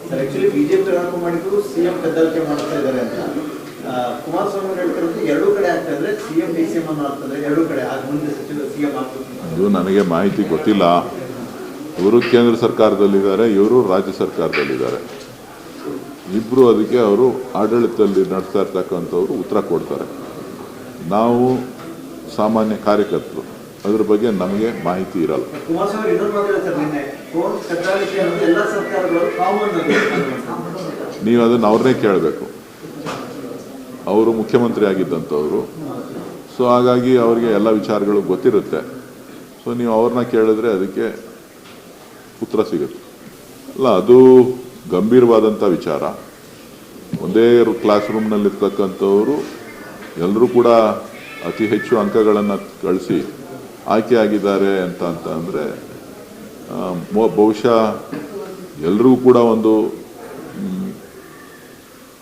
Sir actually BJP ಆರೋಪ ಮಾಡಿದ್ರು CM ಕದ್ದಲಿಕೆ ಮಾಡ್ತಾ ಇದ್ದಾರೆ ಅಂತ ಕುಮಾರಸ್ವಾಮಿ ಹೇಳ್ತಿರೋದು ಎರಡೂ ಕಡೆ ಆಗ್ತಾ ಇದ್ರೆ ಸಿಎಂ ಡಿಸಿಎಂ ಅನ್ನು ಆಗ್ತದೆ ಎರಡೂ ಕಡೆ ಆಗ ಮುಂದೆ ಸಚಿವ ಸಿಎಂ ಆಗ್ತದೆ. ಅದು ನನಗೆ ಮಾಹಿತಿ ಗೊತ್ತಿಲ್ಲ. ಇವರು ಕೇಂದ್ರ ಸರ್ಕಾರದಲ್ಲಿದ್ದಾರೆ, ಇವರು ರಾಜ್ಯ ಸರ್ಕಾರದಲ್ಲಿದ್ದಾರೆ. ಇಬ್ಬರು ಅದಕ್ಕೆ ಅವರು ಆಡಳಿತದಲ್ಲಿ ನಡೆಸ್ತಾ ಇರ್ತಕ್ಕಂಥವ್ರು ಉತ್ತರ ಕೊಡ್ತಾರೆ. ನಾವು ಸಾಮಾನ್ಯ ಕಾರ್ಯಕರ್ತರು, ಅದ್ರ ಬಗ್ಗೆ ನಮಗೆ ಮಾಹಿತಿ ಇರಲ್ಲ. ಕುಮಾರಸ್ವಾಮಿ ಇನ್ನೊಂದು ಮಾತಾಡ್ತಾರೆ ನಿನ್ನೆ ಫೋನ್ ಕದ್ದಾಲಿಕೆ ಅನ್ನೋದು ಎಲ್ಲ ಸರ್ಕಾರಗಳು ಕಾಮನ್ ಅದು. ನೀವು ಅದನ್ನು ಅವ್ರನ್ನೇ ಕೇಳಬೇಕು. ಅವರು ಮುಖ್ಯಮಂತ್ರಿ ಆಗಿದ್ದಂಥವ್ರು. ಸೊ ಹಾಗಾಗಿ ಅವರಿಗೆ ಎಲ್ಲ ವಿಚಾರಗಳು ಗೊತ್ತಿರುತ್ತೆ. ಸೊ ನೀವು ಅವ್ರನ್ನ ಕೇಳಿದ್ರೆ ಅದಕ್ಕೆ ಉತ್ತರ ಸಿಗುತ್ತೆ. ಅಲ್ಲ, ಅದು ಗಂಭೀರವಾದಂಥ ವಿಚಾರ. ಒಂದೇ ಕ್ಲಾಸ್ ರೂಮ್ನಲ್ಲಿರ್ತಕ್ಕಂಥವರು ಎಲ್ಲರೂ ಕೂಡ ಅತಿ ಹೆಚ್ಚು ಅಂಕಗಳನ್ನು ಗಳಿಸಿ ಆಯ್ಕೆಯಾಗಿದ್ದಾರೆ ಅಂತ ಅಂದರೆ ಬಹುಶಃ ಎಲ್ರಿಗೂ ಕೂಡ ಒಂದು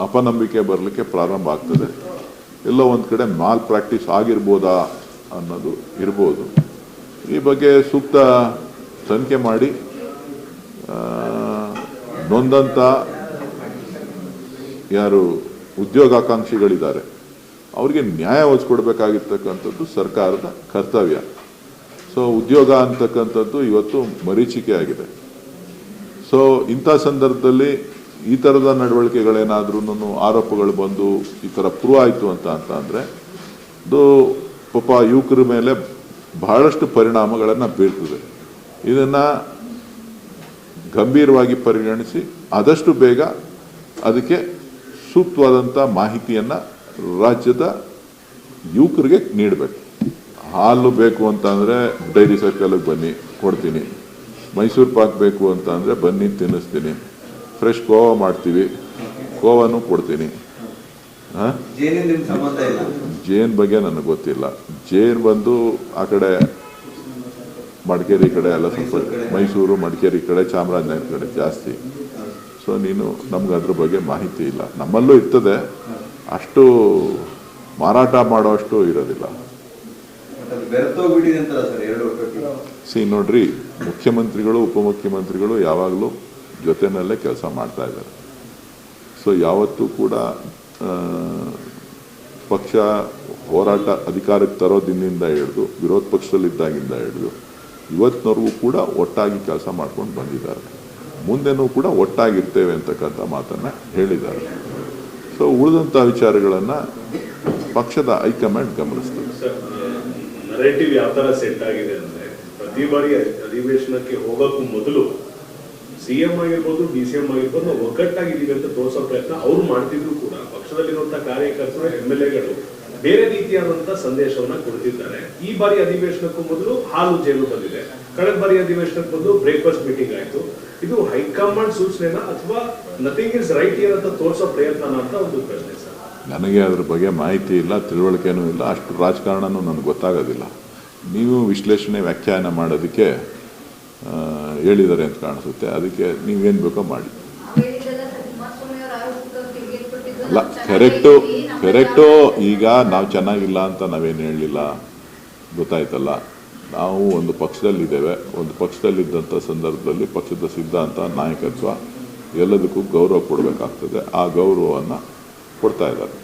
ಅಪನಂಬಿಕೆ ಬರಲಿಕ್ಕೆ ಪ್ರಾರಂಭ ಆಗ್ತದೆ. ಎಲ್ಲೋ ಒಂದು ಕಡೆ ಮಾಲ್ ಪ್ರಾಕ್ಟೀಸ್ ಆಗಿರ್ಬೋದಾ ಅನ್ನೋದು ಇರ್ಬೋದು. ಈ ಬಗ್ಗೆ ಸೂಕ್ತ ತನಿಖೆ ಮಾಡಿ ನೊಂದಂಥ ಯಾರು ಉದ್ಯೋಗಾಕಾಂಕ್ಷಿಗಳಿದ್ದಾರೆ ಅವರಿಗೆ ನ್ಯಾಯ ಒದಗಿಸ್ಕೊಡ್ಬೇಕಾಗಿರ್ತಕ್ಕಂಥದ್ದು ಸರ್ಕಾರದ ಕರ್ತವ್ಯ. ಸೊ ಉದ್ಯೋಗ ಅಂತಕ್ಕಂಥದ್ದು ಇವತ್ತು ಮರೀಚಿಕೆ ಆಗಿದೆ. ಸೊ ಇಂಥ ಸಂದರ್ಭದಲ್ಲಿ ಈ ಥರದ ನಡವಳಿಕೆಗಳೇನಾದ್ರೂ ಆರೋಪಗಳು ಬಂದು ಈ ಥರ ಪ್ರೂವ್ ಆಯಿತು ಅಂತ ಅಂದರೆ ಅದು ಪಾಪ ಯುವಕರ ಮೇಲೆ ಬಹಳಷ್ಟು ಪರಿಣಾಮಗಳನ್ನು ಬೀರ್ತದೆ. ಇದನ್ನು ಗಂಭೀರವಾಗಿ ಪರಿಗಣಿಸಿ ಆದಷ್ಟು ಬೇಗ ಅದಕ್ಕೆ ಸೂಕ್ತವಾದಂಥ ಮಾಹಿತಿಯನ್ನು ರಾಜ್ಯದ ಯುವಕರಿಗೆ ನೀಡಬೇಕು. ಹಾಲು ಬೇಕು ಅಂತ ಅಂದರೆ ಡೈರಿ ಸರ್ಕಲ್ಗೆ ಬನ್ನಿ ಕೊಡ್ತೀನಿ. ಮೈಸೂರು ಪಾಕ್ ಬೇಕು ಅಂತ ಅಂದರೆ ಬನ್ನಿ ತಿನ್ನಿಸ್ತೀನಿ. ಫ್ರೆಶ್ ಕೋವಾ ಮಾಡ್ತೀವಿ, ಕೋವಾನು ಕೊಡ್ತೀನಿ. ಜೇನ್ ಬಗ್ಗೆ ನನಗೆ ಗೊತ್ತಿಲ್ಲ. ಜೇನ್ ಬಂದು ಆ ಕಡೆ ಮಡಿಕೇರಿ ಕಡೆ ಎಲ್ಲ ಸ್ವಲ್ಪ, ಮೈಸೂರು ಮಡಿಕೇರಿ ಕಡೆ ಚಾಮರಾಜನಗರ ಕಡೆ ಜಾಸ್ತಿ. ಸೊ ನೀನು ನಮ್ಗೆ ಅದ್ರ ಬಗ್ಗೆ ಮಾಹಿತಿ ಇಲ್ಲ. ನಮ್ಮಲ್ಲೂ ಇರ್ತದೆ, ಅಷ್ಟು ಮಾರಾಟ ಮಾಡೋಷ್ಟು ಇರೋದಿಲ್ಲ. ನೋಡ್ರಿ, ಮುಖ್ಯಮಂತ್ರಿಗಳು ಉಪಮುಖ್ಯಮಂತ್ರಿಗಳು ಯಾವಾಗಲೂ ಜೊತೆಯಲ್ಲೇ ಕೆಲಸ ಮಾಡ್ತಾ ಇದ್ದಾರೆ. ಸೊ ಯಾವತ್ತೂ ಕೂಡ ಪಕ್ಷ ಹೋರಾಟ ಅಧಿಕಾರಕ್ಕೆ ತರೋ ದಿನದಿಂದ ಹಿಡಿದು ವಿರೋಧ ಪಕ್ಷದಲ್ಲಿದ್ದಾಗಿಂದ ಹಿಡಿದು ಇವತ್ತಿನವರೆಗೂ ಕೂಡ ಒಟ್ಟಾಗಿ ಕೆಲಸ ಮಾಡ್ಕೊಂಡು ಬಂದಿದ್ದಾರೆ. ಮುಂದೆನೂ ಕೂಡ ಒಟ್ಟಾಗಿರ್ತೇವೆ ಅಂತಕ್ಕಂಥ ಮಾತನ್ನು ಹೇಳಿದ್ದಾರೆ. ಸೊ ಉಳಿದಂಥ ವಿಚಾರಗಳನ್ನು ಪಕ್ಷದ ಹೈಕಮಾಂಡ್ ಗಮನಿಸ್ತದೆ. ನರೇಟಿವ್ ಯಾವ ಥರ ಸೆಟ್ ಆಗಿದೆ ಅಂದರೆ, ಪ್ರತಿ ಬಾರಿ ಅಧಿವೇಶನಕ್ಕೆ ಹೋಗೋಕ್ಕೂ ಮೊದಲು ಸಿಎಂ ಆಗಿರ್ಬೋದು, ಡಿಸಿಎಂ ಆಗಿರ್ಬೋದು, ಒಗ್ಗಟ್ಟಾಗಿದ್ದೀವಿ ಅಂತ ತೋರಿಸೋ ಪ್ರಯತ್ನ ಅವರು ಮಾಡ್ತಿದ್ರು ಕೂಡ ಪಕ್ಷದಲ್ಲಿರುವಂತಹ ಕಾರ್ಯಕರ್ತರು, MLAಗಳು ಬೇರೆ ರೀತಿಯಾದಂತಹ ಸಂದೇಶವನ್ನ ಕೊಡ್ತಿದ್ದಾರೆ. ಈ ಬಾರಿ ಅಧಿವೇಶನಕ್ಕೂ ಮೊದಲು ಹಾಲು ಜೇನು ಬಂದಿದೆ, ಕಳೆದ ಬಾರಿ ಅಧಿವೇಶನಕ್ಕೆ ಮೊದಲು ಬ್ರೇಕ್ಫಾಸ್ಟ್ ಮೀಟಿಂಗ್ ಆಯಿತು. ಇದು ಹೈಕಮಾಂಡ್ ಸೂಚನೆನ ಅಥವಾ ನಥಿಂಗ್ ಇಸ್ ರೈಟ್ ಅಂತ ತೋರಿಸೋ ಪ್ರಯತ್ನ ಅಂತ ಒಂದು ಪ್ರಶ್ನೆ ಸರ್. ನನಗೆ ಅದ್ರ ಬಗ್ಗೆ ಮಾಹಿತಿ ಇಲ್ಲ, ತಿಳುವಳಿಕೆನೂ ಇಲ್ಲ, ಅಷ್ಟು ರಾಜಕಾರಣನೂ ನನಗೆ ಗೊತ್ತಾಗೋದಿಲ್ಲ. ನೀವು ವಿಶ್ಲೇಷಣೆ ವ್ಯಾಖ್ಯಾನ ಮಾಡೋದಕ್ಕೆ ಹೇಳಿದ್ದಾರೆ ಅಂತ ಕಾಣಿಸುತ್ತೆ. ಅದಕ್ಕೆ ನೀವೇನು ಬೇಕೋ ಮಾಡಿ. ಅಲ್ಲ, ಕರೆಕ್ಟು. ಈಗ ನಾವು ಚೆನ್ನಾಗಿಲ್ಲ ಅಂತ ನಾವೇನು ಹೇಳಲಿಲ್ಲ, ಗೊತ್ತಾಯ್ತಲ್ಲ. ನಾವು ಒಂದು ಪಕ್ಷದಲ್ಲಿದ್ದೇವೆ. ಒಂದು ಪಕ್ಷದಲ್ಲಿದ್ದಂಥ ಸಂದರ್ಭದಲ್ಲಿ ಪಕ್ಷದ ಸಿದ್ಧಾಂತ, ನಾಯಕತ್ವ ಎಲ್ಲದಕ್ಕೂ ಗೌರವ ಕೊಡಬೇಕಾಗ್ತದೆ. ಆ ಗೌರವವನ್ನು ಕೊಡ್ತಾ ಇದ್ದಾರೆ.